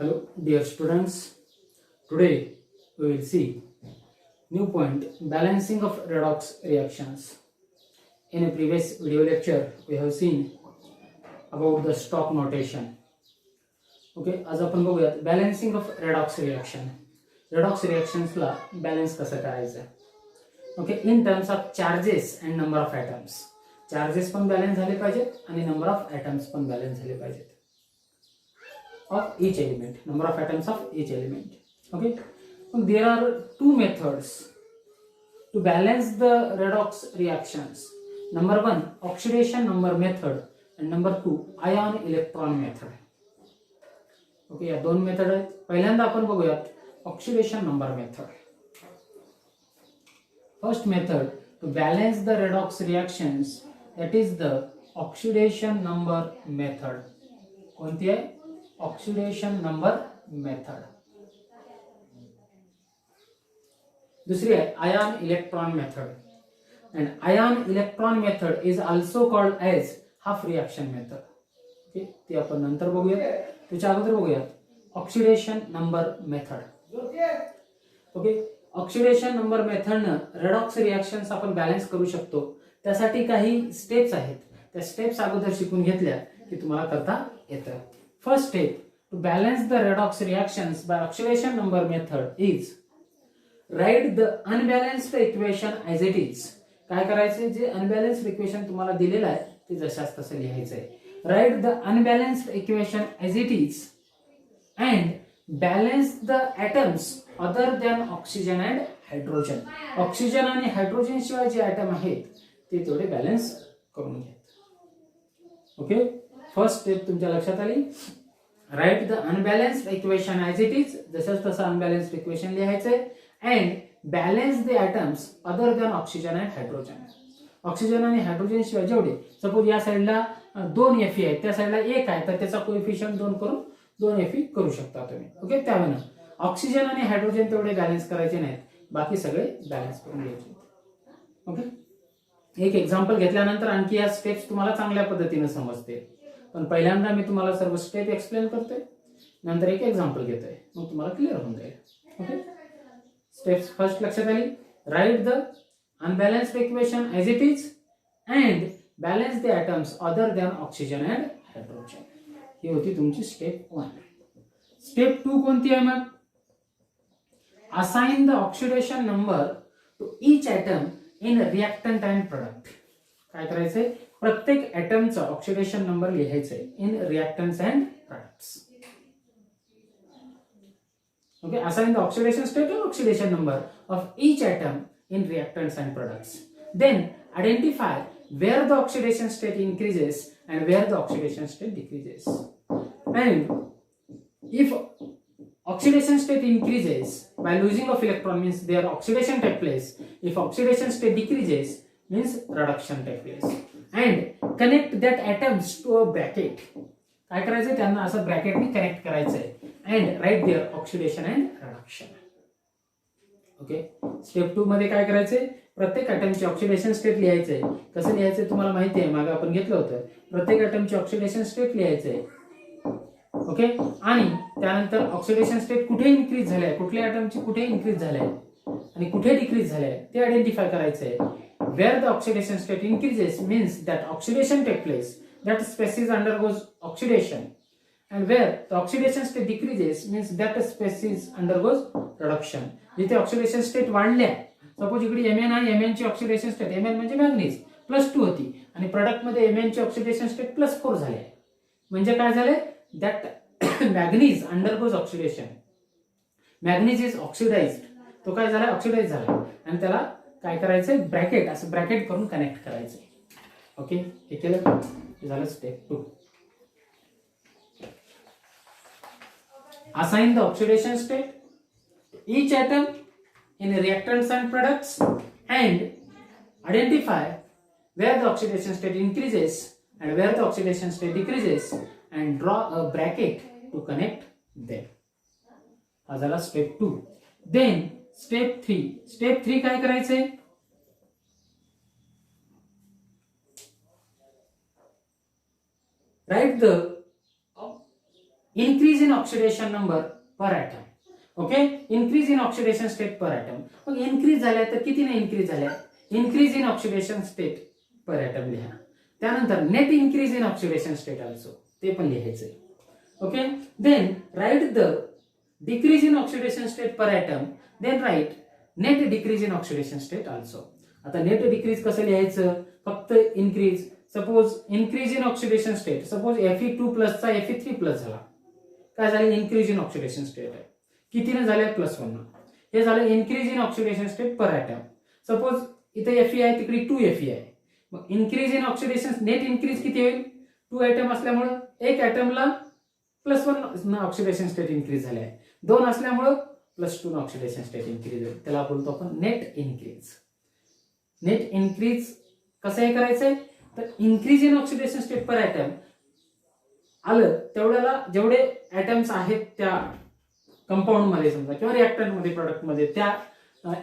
Hello dear students, today we will see new point balancing of redox reactions. In a previous video lecture we have seen about the stock notation. Okay, आज आपण बघूयात balancing of redox reaction. Redox reactions ला balance कसं करायचं. Okay, in terms of charges and number of atoms. Charges पण balance झाले पाहिजेत आणि number of atoms पण balance झाले पाहिजेत. Of each element, number of atoms of each element. Okay, so there are two methods to balance the redox reactions. Number one, oxidation number method, and number two, ion electron method. Okay, या दोन method आहेत. पहिल्यांदा आपण बघूयात oxidation number method. First method to balance the redox reactions, that is the oxidation number method. कोणती आहे? Oxidation number method. दूसरी है ion electron method, and ion electron method is also called as half reaction method. Okay, ते आपण नंतर बघूया. त्याच्या अगोदर बघूया oxidation number method. Okay, oxidation number मेथडनं रेडॉक्स रिएक्शन्स आपण बॅलन्स करू शकतो. त्यासाठी काही स्टेप्स आहेत. त्या स्टेप्स अगोदर शिकून घेतल्या की तुम्हाला करता येतं. First step to balance the redox reactions by oxidation number method is write the unbalanced equation as it is. काय करायचं, जे अनबॅलन्स्ड इक्वेशन तुम्हाला दिलेलं आहे ते जशास तसं लिहायचं आहे. Write the unbalanced equation as it is and balance the atoms other than oxygen and hydrogen. Oxygen आणि हायड्रोजन शिवाय जे ॲटम आहेत ते तेवढे बॅलन्स करून घ्या. ओके, फर्स्ट स्टेप तुमच्या लक्षात आली. Write the unbalanced equation as it is, जसंच तसं अनबॅलन्स्ड इक्वेशन लिहायचंय. And balance the atoms other than oxygen and hydrogen. Oxygen आणि हायड्रोजन शिवाय जेवढे, सपोज या साईडला 2 Fe आहेत, त्या साईडला 1 आहे, तर त्याचा कोएफिशियंट 2 करून 2 Fe करू शकता तुम्ही. ओके, त्यावेळेला ऑक्सिजन आणि हायड्रोजन तेवढे बॅलन्स करायचे नाहीत, बाकी सगळे बॅलन्स करून घ्यायचे. ओके, एक एक्झाम्पल घेतल्यानंतर आणखी या स्टेप्स तुम्हाला चांगल्या पद्धतीने समजते. पण पहिल्यांदा मी तुम्हाला सर्व स्टेप एक्सप्लेन करतोय, नंतर एक एक्झाम्पल घेतोय, मग तुम्हाला क्लिअर होऊन जाईल. ओके, स्टेप्स फर्स्ट लक्षात आली. Write the unbalanced equation as it is and balance the atoms other than oxygen and hydrogen. ही होती तुमची स्टेप 1. स्टेप 2 कोणती आहे मग? Assign the oxidation number to each atom in reactant and product. काय करायचंय, प्रत्येक ॲटमचा ऑक्सिडेशन नंबर लिहायचा आहे in reactants and products. Okay, assign the oxidation state और oxidation number of each atom in reactants and products. Then identify where the oxidation state increases and where the oxidation state decreases. And if oxidation state increases by losing of electron, means their oxidation take place. If oxidation state decreases, means reduction take place. And connect that atoms to a bracket. काय करायचंय, त्यांना असं ब्रॅकेटने connect करायचंय. And write their oxidation and reduction. Okay, step 2 मध्ये काय करायचंय, प्रत्येक ॲटमची oxidation state लिहायचंय. कसं लिहायचंय तुम्हाला माहिती आहे, मागे आपण घेतलं होतं. प्रत्येक ॲटमची ऑक्सिडेशन स्टेट लिहायचंय. ओके, आणि त्यानंतर ऑक्सिडेशन स्टेट कुठे इन्क्रीज झाले, कुठल्या ॲटमची कुठे इन्क्रीज झाले आणि कुठे डिक्रीज झाले ते आयडेंटिफाय करायचंय. Where the oxidation state increases means that oxidation take place, that species undergoes oxidation. And where the oxidation state decreases means that species undergoes reduction. जिथे ऑक्सिडेशन स्टेट वाढल्या, सपोज इकडे Mn आहे, Mn ची oxidation state, Mn म्हणजे manganese, +2 होती आणि product मध्ये Mn ची ऑक्सिडेशन स्टेट +4 झाली आहे. म्हणजे काय झाले, that manganese undergoes oxidation. Manganese is oxidised, तो काय झाला, ऑक्सिडाइज झाला, आणि त्याला काय करायचंय, ब्रॅकेट, असं ब्रॅकेट करून कनेक्ट करायचंय. ओके, हे केलं, झालं step 2. Assign the oxidation state to each atom in reactants and products and identify where the oxidation state increases and where the oxidation state decreases and draw a bracket to connect them. हा झाला step 2. Then step 3. Step 3 काय करायचंय, write the increase in oxidation number per atom. Okay, increase in oxidation state per atom. मग increase झाल्या तर कितीने increase झाल्या? Increase in oxidation state per atom लिहा. त्यानंतर net increase in oxidation state also, ते पण लिहायचंय. Okay, then write the decrease in oxidation state per atom, then write net decrease in oxidation state also. आता net decrease कसं लिहायचं? फक्त increase. Suppose increase in oxidation state, suppose Fe2 प्लसचा Fe3 plus झाला, काय झालं? इन्क्रीज इन ऑक्सिडेशन स्टेट आहे. कितीने झाले? +1. हे झालं increase in oxidation state per atom. Suppose इथे Fe आहे, तिकडे 2Fe आहे. मग increase in oxidation net increase किती होईल? 2 ॲटम असल्यामुळं एक ॲटमला +1 ऑक्सिडेशन स्टेट इन्क्रीज झाले आहे. 2 असल्यामुळं +2 ऑक्सिडेशन स्टेट इन्क्रीज होईल. त्याला बोलतो आपण नेट इन्क्रीज. नेट इन्क्रीज कसं हे करायचंय? तर increase in oxidation state per atom आलं तेवढ्याला जेवढे ॲटम्स आहेत त्या कंपाऊंड मध्ये समजा किंवा रिएक्टंट मध्ये प्रोडक्ट मध्ये त्या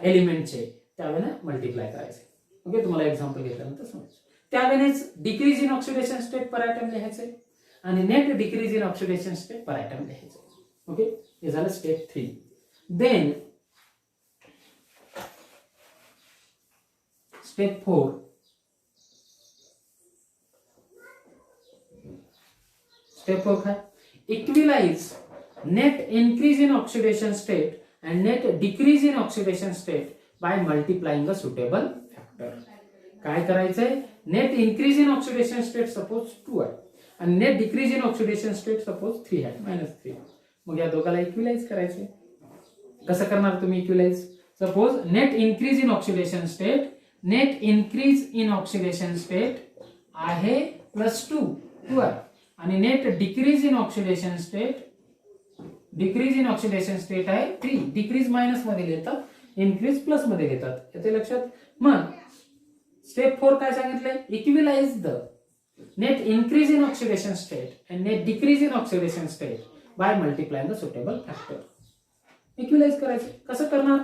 एलिमेंटचे त्यावेळेला मल्टिप्लाय करायचे. ओके, तुम्हाला एक्झाम्पल घेतल्यानंतर समजेल. त्यावेळेस decrease in oxidation state per atom लिहायचे आणि net decrease in oxidation state per atom लिहायचे. ओके, हे झालं स्टेप 3. Then step 4. स्टेप 4 काय? Equalise net increase in oxidation state and net decrease in oxidation state by multiplying a suitable factor. काय करायचंय? Net increase in oxidation state suppose 2 आहे आणि net decrease in oxidation state suppose 3 आहे, -3. मग या दोघाला equalise करायचे. कसं करणार तुम्ही equalise? Suppose net increase in oxidation state, net increase in oxidation state आहे +2 आहे आणि net decrease in oxidation state, decrease in oxidation state आहे 3. डिक्रीज मायनस मध्ये घेतात, इन्क्रीज प्लस मध्ये घेतात. येते लक्षात? मग स्टेप 4 काय सांगितलंय? Equalise the net increase in oxidation state and net decrease in oxidation state by multiplying the suitable factor. Equalise करायचं. कसं करणार?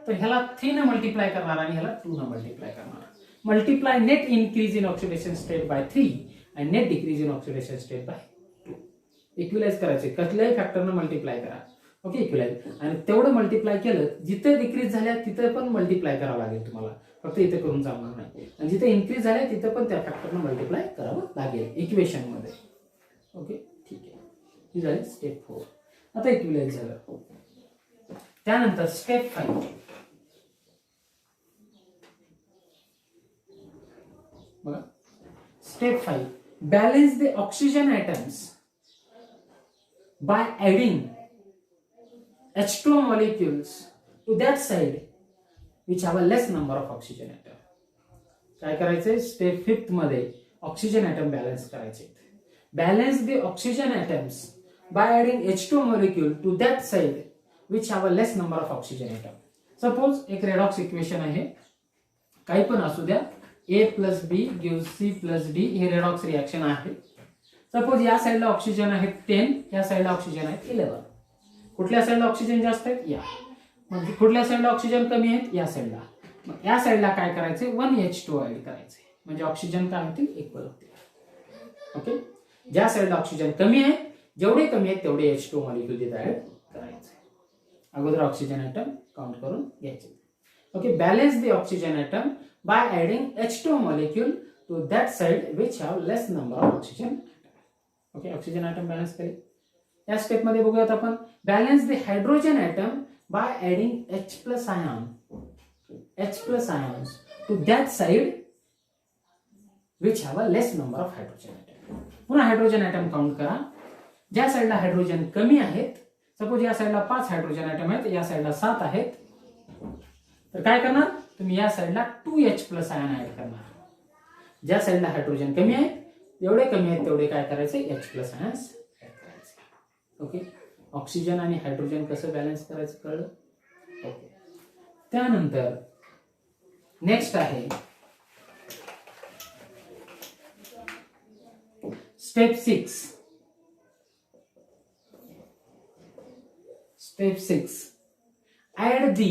तर ह्याला 3 ने मल्टिप्लाय करणार आणि ह्याला 2 ने मल्टिप्लाय करणार. Multiply net increase in oxidation state by 3 and net decrease in oxidation state by 2. Equalise करायचे. कसल्याही फॅक्टरनं मल्टिप्लाय करा. Okay, equalise. आणि तेवढं मल्टिप्लाय केलं, जिथे डिक्रीज झाल्या तिथे पण मल्टिप्लाय करावं लागेल तुम्हाला, फक्त इथे करून चालणार नाही. आणि जिथे इन्क्रीज झाल्या तिथे पण त्या फॅक्टरनं मल्टिप्लाय करावं लागेल इक्वेशन मध्ये. ओके, ठीक आहे. ही झाली स्टेप 4. आता इक्विलाइज झालं. त्यानंतर स्टेप 5. बघा, step 5. Balance the oxygen atoms by adding H2 molecules to that side which have a less number of oxygen atom. काय करायचंय? स्टेप 5 मध्ये ऑक्सिजन ॲटम बॅलन्स करायचे. Balance the oxygen atoms by adding H2 molecule to that side which have a less number of oxygen atom. Suppose एक redox equation आहे, काही पण असू द्या, A plus B gives C plus D. हे redox reaction आहे. Suppose या साइडला ऑक्सिजन आहेत 10, या साइडला ऑक्सिजन आहेत 11. कुठल्या साइडला ऑक्सिजन जास्त आहेत? या. मग कुठल्या साइडला ऑक्सिजन कमी आहेत? या साइडला. मग या साइडला काय करायचे? 1H2 ऍड करायचे, म्हणजे ऑक्सिजन काय होतील? इक्वल होतील. ओके, ज्या साइडला ऑक्सिजन कमी आहे, जेवढे कमी आहेत तेवढे H2 मॉलिक्यूल तिथे ऍड करायचे. अगोदर ऑक्सिजन ॲटम काउंट करून घ्यायचे. Okay, balance the oxygen atom by adding H2 molecule to that side which have less number of oxygen. Okay, oxygen atom balance करेल. या स्टेप मध्ये बघूयात आपण. Balance the hydrogen atom by adding H+ ions to that side which have a less number of hydrogen atom. पुन्हा hydrogen atom count करा. ज्या साइडला hydrogen कमी आहेत, सपोज या साइडला 5 हायड्रोजन ॲटम आहेत, या साइडला 7 आहेत, तर काय करणार तुम्ही? या साइडला 2H+ आयन ऍड करणार. ज्या साइडला हायड्रोजन कमी आहे, जेवढे कमी आहेत तेवढे काय करायचे? H+ आयन्स ऍड करायचे. ओके, ऑक्सिजन आणि हायड्रोजन कसं बॅलन्स करायचं कळलं? ओके, त्यानंतर नेक्स्ट आहे step 6. Step 6 add the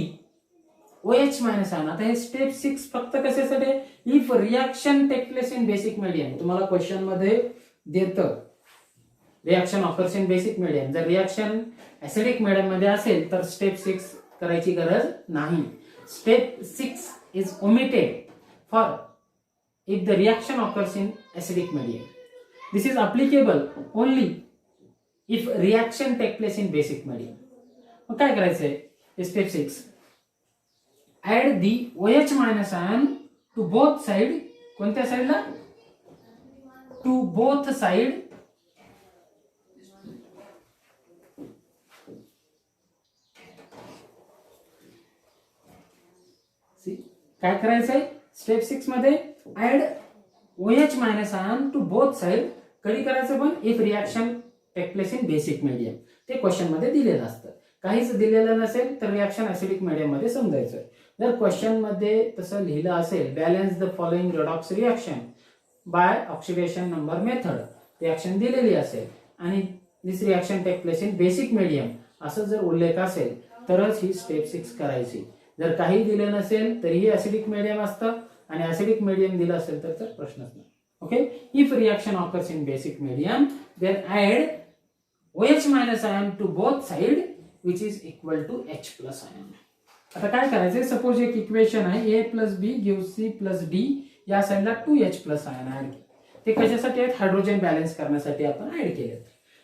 OH- ion. आता हे स्टेप 6 फक्त कशासाठी? If reaction take place in basic medium. तुम्हाला क्वेश्चन मध्ये देतं reaction occurs in basic medium. जर रिॲक्शन ऍसिडिक मीडियम मध्ये असेल तर स्टेप 6 करायची गरज नाही. Step 6 is omitted for if the reaction occurs in acidic medium. This is applicable only if reaction take place in basic medium. मग काय करायचंय step 6, add the OH minus ion to both side. कोणत्या साइडला? To both side काय करायचंय step 6 मध्ये add OH minus ion to both side. कधी करायचं पण if reaction take place in basic medium. ते क्वेश्चन मध्ये दिलेलं असतं. काहीच दिलेलं नसेल तर रिॲक्शन ऍसिडिक मीडियम मध्ये समजायचं. जर क्वेश्चन मध्ये तसं लिहिलं असेल balance the following redox reaction by oxidation number method, reaction दिलेली असेल आणि this reaction take place in basic medium असं जर उल्लेख असेल तरच ही स्टेप 6 करायची. जर काही दिलं नसेल तरीही ऍसिडिक मीडियम असतं आणि ऍसिडिक मीडियम दिलं असेल तर प्रश्नच नाही. Okay, if reaction occurs in basic medium then add OH minus ion to both side which is equal to H plus ion. आता काय करायचंय, सपोज एक इक्वेशन आहे A plus B gives C plus D, या साइडला 2H plus ion add केले. ते कशासाठी आहेत? हायड्रोजन बॅलन्स करण्यासाठी आपण ऍड केले.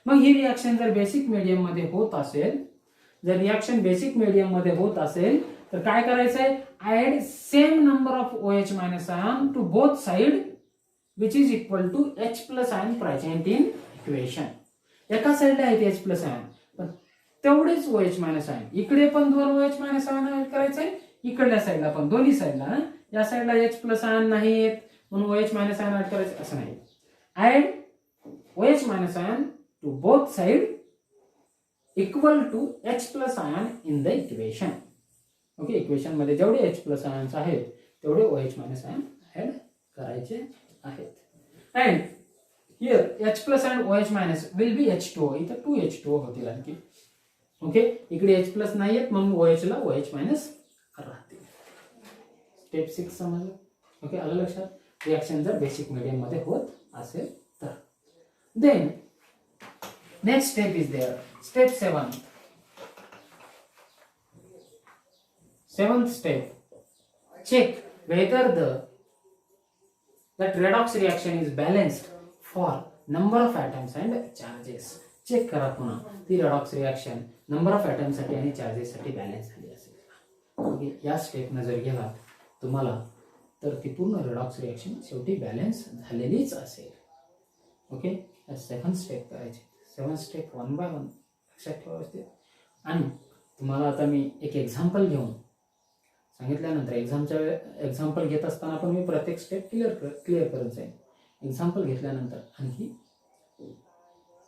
मग ही रिॲक्शन जर बेसिक मीडियम मध्ये होत असेल, जर रिॲक्शन बेसिक मीडियम मध्ये होत असेल तर काय करायचंय, add same number of OH minus ion to both side which is equal to H plus ion present in equation. एका साइडला आहे H प्लस आयन पण तेवढेच OH मायनस आयन. इकडे पण 2 OH मायनस आयन ऍड करायचंय, इकडल्या साइडला पण, दोन्ही साइडला. या साइडला H प्लस आयन नाही आहेत म्हणून OH मायनस आयन ऍड करायचं असं नाही. Add OH minus ion to both side equal to H plus ion in the equation. Okay, equation मध्ये जेवढे H प्लस आयन्स आहेत तेवढे OH मायनस आयन ऍड करायचे आहेत. And here H plus and OH minus will be H2O. इथं 2H2O होतील आणखी. Okay, इकडे H प्लस नाही आहेत म्हणून OH ला OH मायनस राहतील. स्टेप 6 समजलं? ओके, आलं लक्षात? रिॲक्शन जर बेसिक मीडियम मध्ये होत असेल तर. Then next step is there, step 7. Seventh step, check whether that redox reaction is balanced for number of atoms and charges. Check करा पुन्हा ती redox reaction number of atoms साठी आणि चार्जेस साठी बॅलन्स झाली असेल. ओके, या स्टेप न जर गेलात तुम्हाला तर ती पूर्ण redox reaction शेवटी बॅलन्स झालेलीच असेल. ओके, 7 स्टेप करायचे. 7 स्टेप 1 बाय 1 लक्षात ठेवायचे. आणि तुम्हाला आता मी एक एक्झाम्पल घेऊन सांगितल्यानंतर एक्झाम्पल घेत असताना पण मी प्रत्येक स्टेप क्लिअर करत जाईल. एक्झाम्पल घेतल्यानंतर आणखी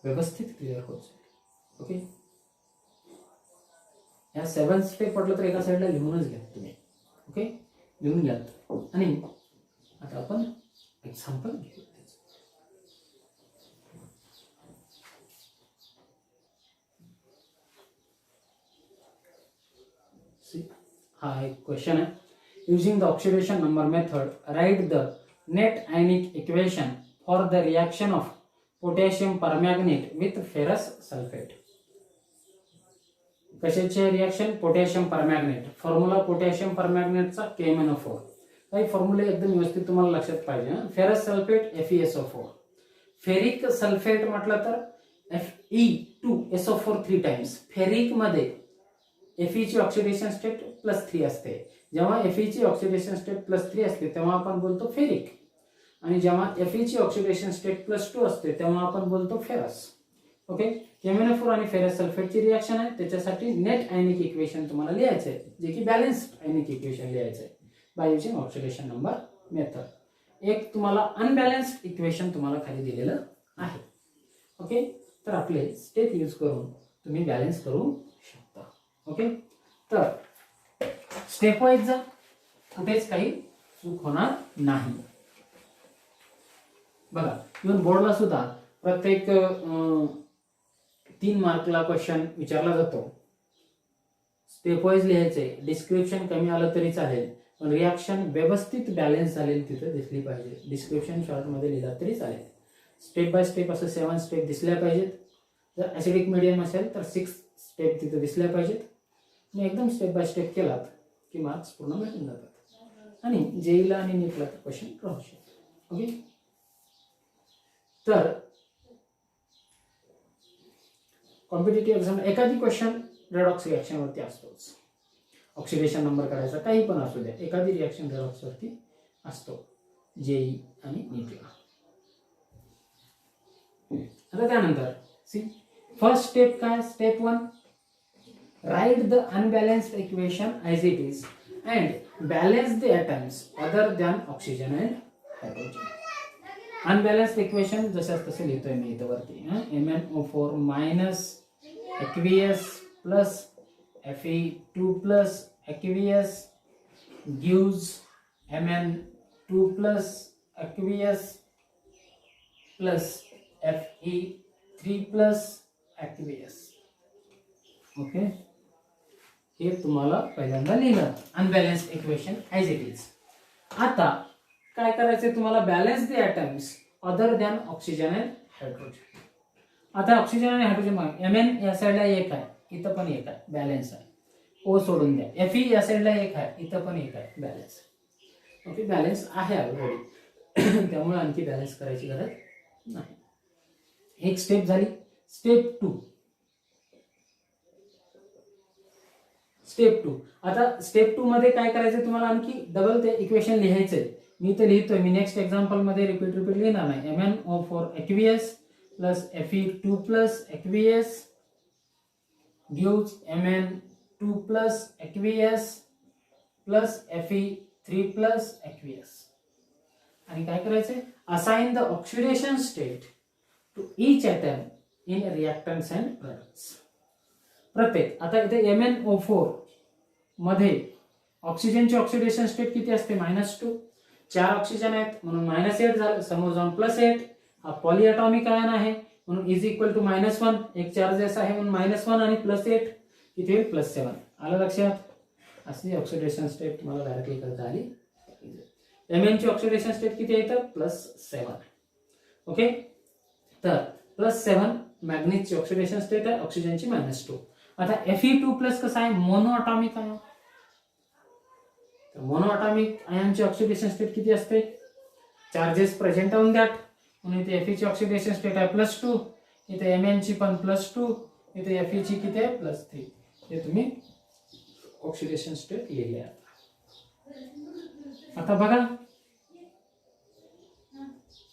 व्यवस्थित क्लिअर होत जाईल. ओके, या 7 स्टेप पडलं तर एका साईडला लिहूनच घ्या तुम्ही. ओके, लिहून घ्यात आणि आता आपण एक्झाम्पल घेऊ. हा एक क्वेश्चन आहे. Using the oxidation number method write the net ionic equation for the reaction of potassium permanganate with ferrous sulphate. कशाचे reaction? Potassium permanganate. Formula potassium परमॅंगनेटचा KMnO4. काही फॉर्म्युले एकदम व्यवस्थित तुम्हाला लक्षात पाहिजे. Ferrous sulphate FeSO4. Ferric sulphate म्हटलं तर Fe2SO4 3 टाइम्स. फेरिक मध्ये Fe ची ऑक्सिडेशन स्टेट +3 असते. जेव्हा Fe ची ऑक्सिडेशन स्टेट +3 असते तेव्हा आपण बोलतो फेरिक, आणि जेव्हा Fe ची ऑक्सिडेशन स्टेट +2 असते तेव्हा आपण बोलतो फेरस. ओके, KMnO4 आणि फेरस सल्फेटची रिएक्शन आहे. त्याच्यासाठी नेट आयनिक इक्वेशन तुम्हाला लिहायचं आहे, जे की बॅलन्स्ड आयनिक इक्वेशन लिहायचं आहे by using oxidation number method. एक तुम्हाला अनबॅलन्स्ड इक्वेशन तुम्हाला खाली दिलेलं आहे. ओके, तर आपले स्टेप यूज करून तुम्ही बॅलन्स करू शकता. ओके, तर स्टेप वाईज जा, कुठेच काही चूक होणार नाही. बघा, इव्हन बोर्डला सुद्धा प्रत्येक 3 मार्कला क्वेश्चन विचारला जातो. स्टेप वाईज लिहायचे. डिस्क्रिप्शन कमी आलं तरी चालेल पण रिॲक्शन व्यवस्थित बॅलन्स झालेली तिथे दिसली पाहिजे. डिस्क्रिप्शन शॉर्ट मध्ये लिहिला तरी चालेल. स्टेप बाय स्टेप असं 7 स्टेप दिसल्या पाहिजेत. जर ॲसिडिक मिडियम असेल तर 6 स्टेप तिथे दिसल्या पाहिजेत. आणि एकदम स्टेप बाय स्टेप केलात की मार्क्स पूर्ण भेटून जातात आणि जेईला आणि नीटला क्वेश्चन राहू शकतो. ओके, तर कॉम्पिटिटिव्ह एक्झाम एखादी क्वेश्चन रेडॉक्स रिॲक्शनवरती असतोच. ऑक्सिडेशन नंबर काढायचा काही पण असू द्या, एखादी रिॲक्शन रेडॉक्सवरती असतो जेई आणि नीटला. आता त्यानंतर सी फर्स्ट स्टेप काय, step 1 write the unbalanced equation as it is and balance the atoms other than oxygen and hydrogen. Unbalanced equation जशाच तसे लिहितोय मी इथं वरती. MnO4 minus aqueous plus Fe2 plus aqueous gives Mn2 plus aqueous plus Fe3 plus aqueous. Okay, हे तुम्हाला पहिल्यांदा लिहिलं unbalanced equation as it is. आता काय करायचं तुम्हाला, balance the atoms other than oxygen and hydrogen. आता ऑक्सिजन आणि हायड्रोजन Mn या साईडला 1 आहे, इथं पण 1 आहे, बॅलन्स आहे. O सोडून द्या. Fe या साईडला 1 आहे, इथं पण 1 आहे, बॅलन्स. ओके, बॅलन्स आहे ऑलरेडी त्यामुळे आणखी बॅलन्स करायची गरज नाही. एक स्टेप झाली. स्टेप 2. आता स्टेप 2 मध्ये काय करायचं तुम्हाला, आणखी डबल ते इक्वेशन लिहायचंय. मी इथे लिहितोय, मी नेक्स्ट एक्झाम्पल मध्ये रिपीट लिहिणार नाही. MnO4 aqueous plus Fe2 plus aqueous gives Mn2 plus aqueous plus Fe3 plus aqueous. आणि काय करायचंय, assign the oxidation state to each atom in reactants and products. प्रत्येक, आता इथे MnO4 मध्ये ऑक्सिजनची ऑक्सिडेशन स्टेट किती असते, -2. 4 ऑक्सिजन आहेत म्हणून -8 झालं, समोर जाऊन +8. हा पॉलीएटॉमिक आयन आहे म्हणून इज इक्वल टू -1. एक चार्जेस आहे म्हणून -1 आणि +8 किती होईल, +7. आलं लक्षात. अशी ऑक्सिडेशन स्टेट तुम्हाला डायरेक्टली करता आली. Mn ची ऑक्सिडेशन स्टेट किती आहे तर +7. ओके, तर +7 मॅग्नीजची ऑक्सिडेशन स्टेट आहे, ऑक्सिजनची -2. आता Fe2 कसं आहे, मोनोअटॉमिक आहे. तर मोनोअटॉमिक आयनची ऑक्सिडेशन स्टेट किती असते, चार्जेस प्रेझेंट ऑन दॅट, म्हणून इथे Fe ची ऑक्सिडेशन स्टेट आहे +2, इथे Mn ची पण +2, इथे Fe ची किती आहे +3. हे तुम्ही ऑक्सिडेशन स्टेट लिहिले आहे. आता बघा,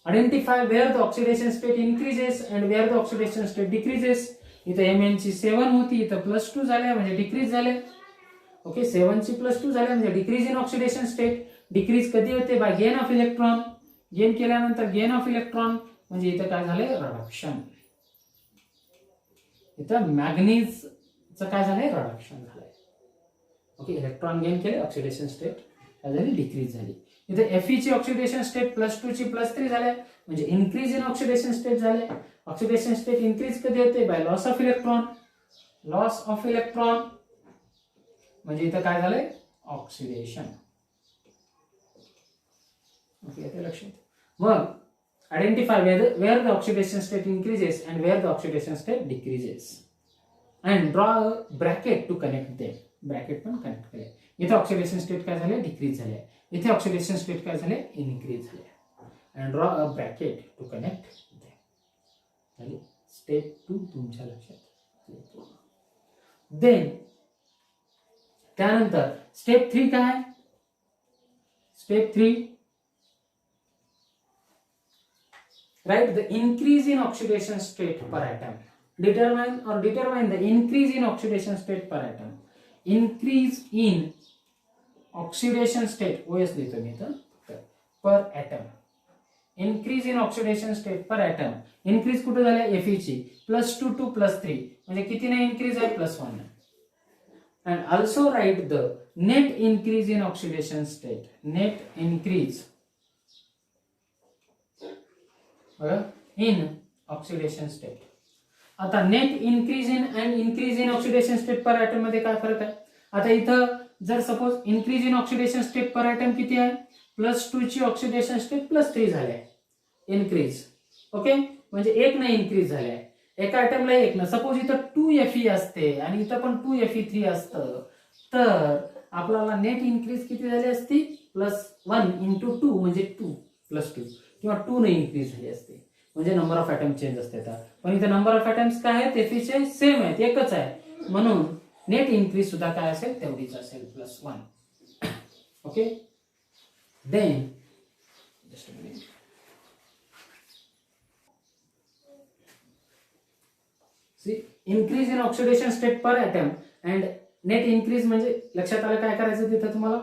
identify where the oxidation state increases and where the oxidation state decreases. इथे Mn ची 7 होती, इथं +2 झाले म्हणजे डिक्रीज झाले. ओके, 7 ची +2 झाले म्हणजे decrease in oxidation state. Decrease कधी होते, by gain of electron. Gain केल्यानंतर गेन ऑफ इलेक्ट्रॉन म्हणजे इथं काय झालंय, रिडक्शन. इथं मॅग्नीजचं काय झालंय, रिडक्शन झालंय. ओके, इलेक्ट्रॉन गेन केले, ऑक्सिडेशन स्टेट काय झाली, डिक्रीज झाली. इथे Fe ची ऑक्सिडेशन स्टेट +2 ची +3 झाले म्हणजे इन्क्रीज इन ऑक्सिडेशन स्टेट झाले. ऑक्सिडेशन स्टेट इन्क्रीज कधी होते, by loss of electron. Loss of electron म्हणजे इथं काय झालंय, ऑक्सिडेशन. ओके, येते लक्षात. मग identify where the oxidation state increases and where the oxidation state decreases and draw a bracket to connect them. Bracket पण कनेक्ट केले. इथे ऑक्सिडेशन स्टेट काय झाले, डिक्रीज झाले. इथे ऑक्सिडेशन स्टेट काय झाले, इन्क्रीज झाले. And draw a bracket to connect them. Step 2 तुमच्या लक्षात. देन त्यानंतर स्टेप 3 काय, step 3 write the increase in oxidation state per atom. Determine the increase in oxidation state per atom. Increase in oxidation state OS लिहितो मी इथं per atom. Increase in oxidation state per atom. Increase कुठे झाले, Fe ची +2 to +3 म्हणजे किती नाही increase आहे, +1. And also write the net increase in oxidation state. Net increase in oxidation state. आता net increase in and increase in oxidation state per atom मध्ये काय फरक आहे. आता इथं जर suppose increase in oxidation state per atom किती आहे, +2 ची ऑक्सिडेशन स्टेट +3 झाले इन्क्रीज. ओके, म्हणजे एक न इन्क्रीज झाले आहे, एका आयटमला एक न. सपोज इथं 2Fe असते आणि इथं पण 2Fe3 असतं, तर आपल्याला नेट इन्क्रीज किती झाली असती? +1 × 2 म्हणजे 2 + 2 किंवा 2 ने इन्क्रीज झाली असते, म्हणजे नंबर ऑफ ॲटम चेंज असते. पण इथे नंबर ऑफ ॲटम्स काय आहेत? Feचे सेम आहेत, एकच आहे, म्हणून नेट इन्क्रीज सुद्धा काय असेल? तेवढीच असेल, +1. Okay, then just a minute. See, increase in oxidation state per atom and net increase म्हणजे लक्षात आलं काय करायचं तिथं तुम्हाला?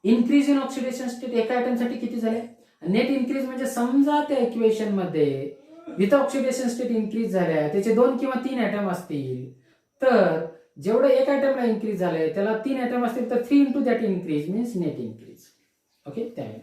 इन्क्रीज इन ऑक्सिडेशन स्टेट एका ॲटमसाठी किती झाले? नेट इन्क्रीज म्हणजे समजा त्या इक्वेशन मध्ये विथ ऑक्सिडेशन स्टेट इन्क्रीज झाल्या, त्याचे 2 किंवा 3 ॲटम असतील, तर जेवढं एक ॲटमला इन्क्रीज झालंय त्याला 3 ॲटम असतील, तर 3 × that increase means net increase. Okay, त्यामुळे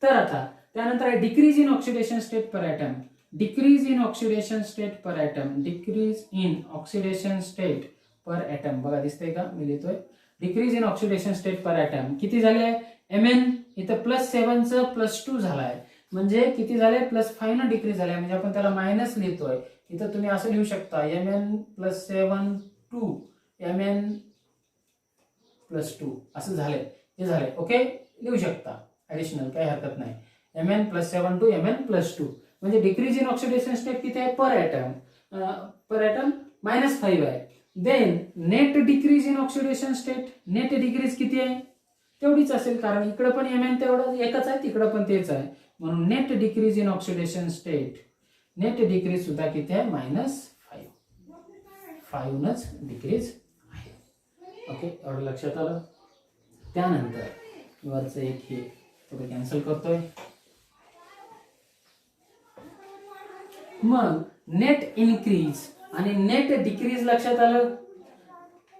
तर आता त्यानंतर आहे decrease in oxidation state per atom. Decrease in oxidation state per atom, decrease in oxidation state per atom, बघा दिसतंय का? मी लिहितोय decrease in oxidation state per atom किती झाले? Mn इथं +7 चं +2 झालाय, म्हणजे किती झाले? +5 न डिक्रीज झालाय, म्हणजे आपण त्याला मायनस लिहितोय. इथं तुम्ही असं लिहू शकता Mn +7 2 Mn +2 असं झालंय, हे झालंय. ओके, लिहू शकता ऍडिशनल, काही हरकत नाही. Mn +7 2 Mn +2 म्हणजे डिक्रीज इन ऑक्सिडेशन स्टेट किती आहे? पर ॲटम -5 आहे. Then net decrease in oxidation state, net decrease किती आहे? तेवढीच असेल, कारण इकडे पण Mn तेवढं एकच आहे, तिकडे पण तेच आहे, म्हणून net decrease in oxidation state, net decrease सुद्धा किती आहे? -5 नच डिक्रीज आहे. ओके, एवढं लक्षात आलं. त्यानंतर वरचं एक हे थोडं कॅन्सल करतोय. मग नेट इन्क्रीज आणि नेट डिक्रीज लक्षात आलं.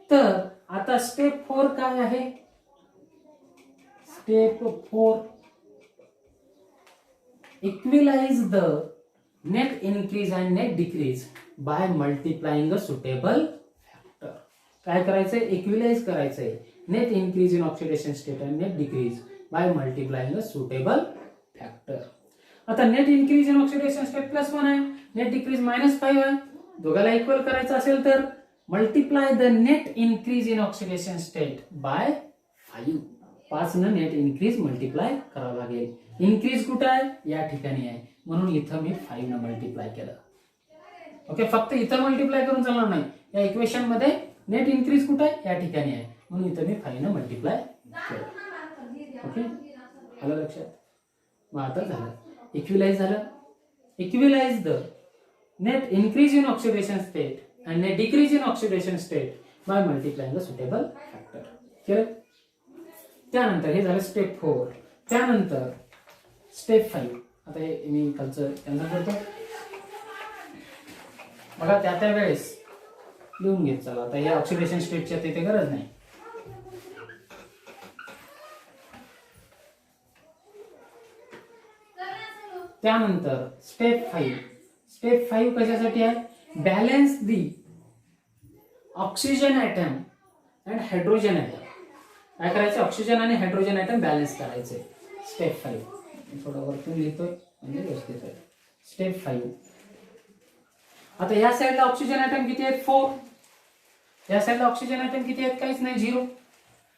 तर आता स्टेप 4 काय आहे? Step 4, equalise the net increase and net decrease by multiplying a suitable factor. काय करायचंय? इक्विलाइज करायचंय net increase in oxidation state and net decrease by multiplying a suitable factor. आता net increase in oxidation state +1 आहे, net decrease -5 आहे, दोघाला equal करायचं असेल तर multiply the net increase in oxidation state by 5. 5 न नेट इन्क्रीज मल्टिप्लाय करावं लागेल. Increase कुठं आहे? या ठिकाणी आहे, म्हणून इथं मी 5 न मल्टिप्लाय केलं. ओके, फक्त इथं मल्टिप्लाय करून चालणार नाही, या इक्वेशन मध्ये नेट इन्क्रीज कुठं आहे? या ठिकाणी आहे, म्हणून इथं मी 5 न मल्टिप्लाय केलं. ओके, आलं लक्षात? मग आता झालं, इक्विलाइज झालं. Equalise the net increase in oxidation state and net decrease in oxidation state by multiplying the suitable factor. केलं. त्यानंतर हे झालं स्टेप 4. त्यानंतर स्टेप 5. आता हे मी खालचं कॅन्सल करतो. बघा त्या वेळेस लिहून घेत चला. आता या ऑक्सिडेशन स्टेटच्या तिथे गरज नाही. त्यानंतर स्टेप 5. स्टेप 5 कशासाठी आहे? Balance the oxygen atom and hydrogen atom. काय करायचं? ऑक्सिजन आणि हायड्रोजन ॲटम बॅलन्स करायचे. स्टेप 5 थोडं वरतून लिहितोय म्हणजे व्यवस्थित आहे. स्टेप 5. आता या साईडला ऑक्सिजन ॲटम किती आहेत? 4. या साईडला ऑक्सिजन ॲटम किती आहेत? काहीच नाही, 0.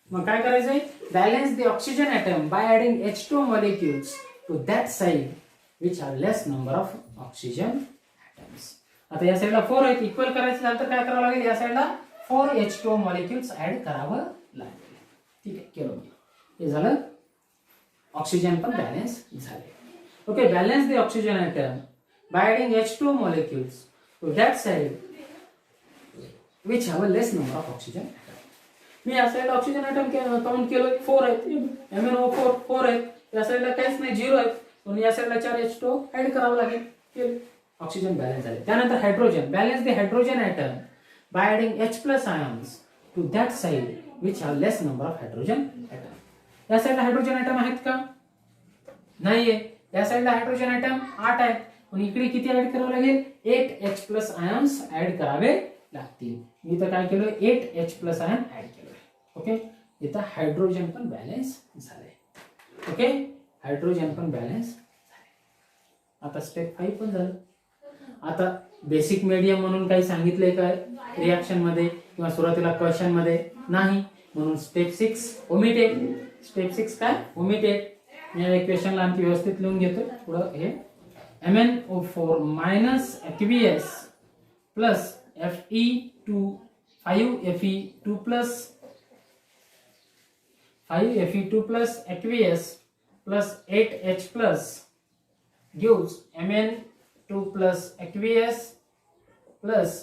मग काय करायचंय? Balance the oxygen atom by adding H2 molecules to that side which are less number of oxygen atoms. आता या साईडला 4 आहेत, इक्वल करायचं झालं तर काय करावं लागेल? या साईडला 4 H2 मॉलिक्युल्स ऍड करावं लागेल. ठीक आहे, केलं मी. हे झालं, ऑक्सिजन पण बॅलन्स झाले. Okay, balance the oxygen atom by adding H2 molecules to that side which have a less number of oxygen atom. मी या साईडला ऑक्सिजन ॲटम काउंट केलं, 4 आहेत, MnO4 4 आहेत. या साईडला काहीच नाही, 0 आहेत, म्हणून या साईडला 4 H2 ऍड करावं लागेल. केलं, ऑक्सिजन बॅलन्स झाले. त्यानंतर hydrogen, balance the hydrogen atom by adding H+ ions to that side which have less number of hydrogen atom. या साईडला हायड्रोजन ॲटम आहेत का? नाहीये. या साईडला हायड्रोजन ॲटम 8 आहेत, पण इकडे किती ऍड करावं लागेल? 8 H+ आयन्स ऍड करावे लागतील. मी इथं काय केलं? 8 H+ आयन ऍड केलं. ओके, इथं हायड्रोजन पण बॅलन्स झाले. ओके, हायड्रोजन पण बॅलन्स झाले. आता स्टेप 5 पण झालं. आता बेसिक मीडियम म्हणून काही सांगितलंय काय रिॲक्शन मध्ये किंवा सुरुवातीला क्वेश्चन मध्ये नाही, म्हणून स्टेप 6 ओमिटेड. स्टेप 6 काय ओमिटेड. मी या इक्वेशनला आणखी व्यवस्थित लिहून घेतो. पुढं हे MnO4 minus aqueous plus Fe2 5Fe2 plus 5Fe2 plus aqueous plus 8H plus gives Mn2 plus aqueous plus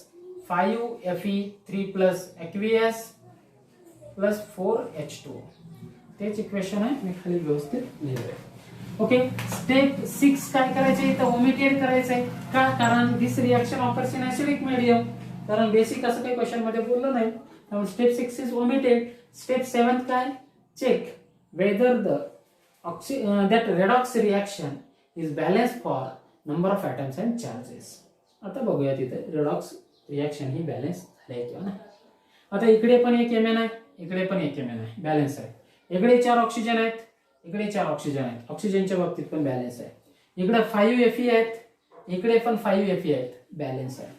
5Fe3 plus aqueous plus 4H2. तेच इक्वेशन आहे, मी खाली व्यवस्थित लिहिलंय. ओके. स्टेप 6 काय करायचे तर ओमिटेड करायचं आहे. का? कारण this reaction offers in acidic medium. कारण बेसिक असं काही क्वेश्चन मध्ये बोललो नाही, त्यामुळे स्टेप 6 इज ओमिटेड. स्टेप 7 काय check whether the that redox reaction is balanced for number of atoms and charges. आता बघूया तिथे redox reaction ही बॅलन्स झाली किंवा नाही. आता इकडे पण एक Mn आहे, इकडे पण एक Mn आहे, बॅलन्स आहे. इकडे 4 ऑक्सिजन आहेत, इकडे 4 ऑक्सिजन आहेत, ऑक्सिजनच्या बाबतीत पण बॅलन्स आहे. इकडे 5 Fe आहेत, इकडे पण 5 Fe आहेत, बॅलन्स आहे.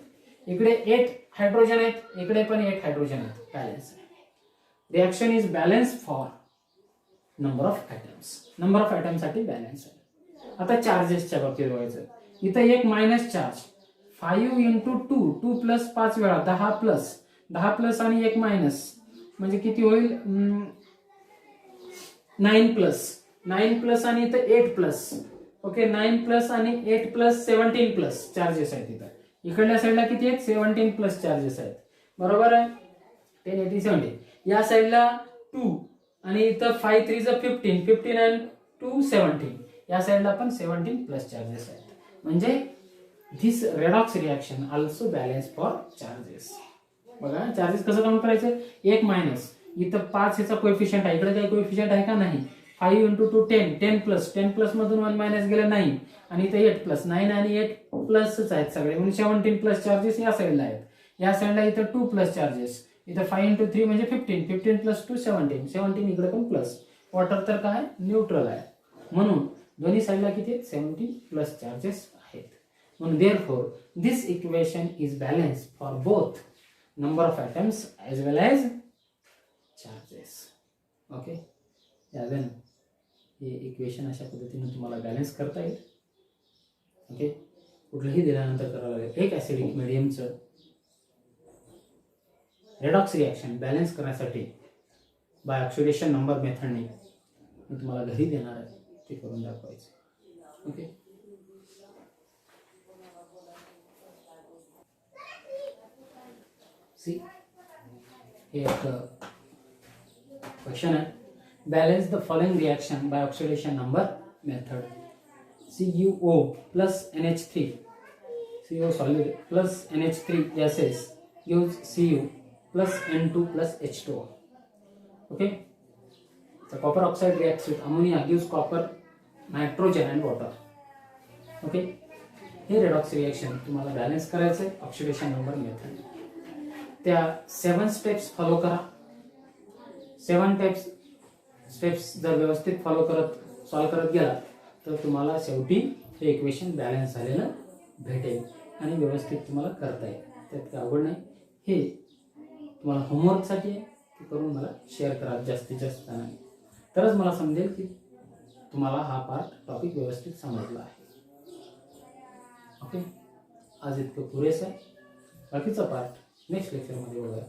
इकडे 8 हायड्रोजन आहेत, इकडे पण 8 हायड्रोजन आहेत, बॅलन्स आहे. Reaction is balance for number of atoms. Number of atom साठी बॅलन्स आहे. आता चार्जेसच्या बाबतीत बघायचं. इथं एक मायनस चार्ज 5 इंटू 2 प्लस 5 वेळा 10 प्लस आणि एक मायनस म्हणजे किती होईल 9 प्लस आणि इथं 8 प्लस. ओके. 9 प्लस आणि 8 प्लस 17 प्लस चार्जेस आहेत. इथं इकडल्या साईडला किती आहेत 17 प्लस चार्जेस आहेत. बरोबर आहे. 10 80 70. या साईडला 2 आणि इथं 5 3 15 आणि 2 17. या साईडला पण 17 प्लस चार्जेस आहेत. म्हणजे this redox reaction also balance for charges. बघा चार्जेस कसं काउंट करायचं. एक मायनस इथं 5 ह्याचा कोएफिशियंट आहे, इकडे काही कोएफिशियंट आहे का नाही. 5 इंटू 2 10 प्लस मधून 1 मायनस गेलं 9 आणि इथं 8 प्लस 9 आणि 8 प्लसच आहेत सगळे म्हणून 17 प्लस चार्जेस या साईडला आहेत. या साईडला इथं 2 प्लस चार्जेस. इथं 5 इंटू 3 म्हणजे 15 प्लस 2 17 इकडे पण प्लस. वॉटर तर काय न्यूट्रल आहे म्हणून दोन्ही साईडला किती आहेत 17 प्लस चार्जेस आहेत. म्हणून therefore this equation is balance for both number of atoms as well as charges. Okay. यावेन हे इक्वेशन अशा पद्धतीने तुम्हाला बॅलन्स करता येईल. ओके. कुठलंही दिल्यानंतर करावं लागेल. एक ॲसिडिक मिडियमचं रेडॉक्स रिएक्शन बॅलन्स करण्यासाठी बाय ऑक्सिडेशन नंबर मेथडने मी तुम्हाला घरी देणार आहे, ते करून दाखवायचं. ओके. सी हे एक क्वेश्चन आहे. Balance the following reaction by oxidation number method. CuO plus NH3 CO solid plus NH3 gases gives Cu plus N2 plus H2O. Okay. The copper oxide reacts with ammonia gives copper, nitrogen and water. Okay. हे redox reaction तुम्हाला balance करायचं आहे oxidation number method. त्या 7 steps follow करा. 7 steps जर व्यवस्थित follow करत solve करत गेला तर तुम्हाला शेवटी हे इक्वेशन बॅलन्स झालेलं भेटेल आणि व्यवस्थित तुम्हाला करता येईल. त्यात काय अवघड नाही. हे तुम्हाला होमवर्कसाठी आहे, ते करून मला शेअर करा जास्तीत जास्त जणांनी, तरच मला समजेल की तुम्हाला हा पार्ट टॉपिक व्यवस्थित समजला आहे. ओके. आज इतकं पुरेसं आहे. बाकीचा पार्ट नेक्स्ट लेक्चरमध्ये बघूया.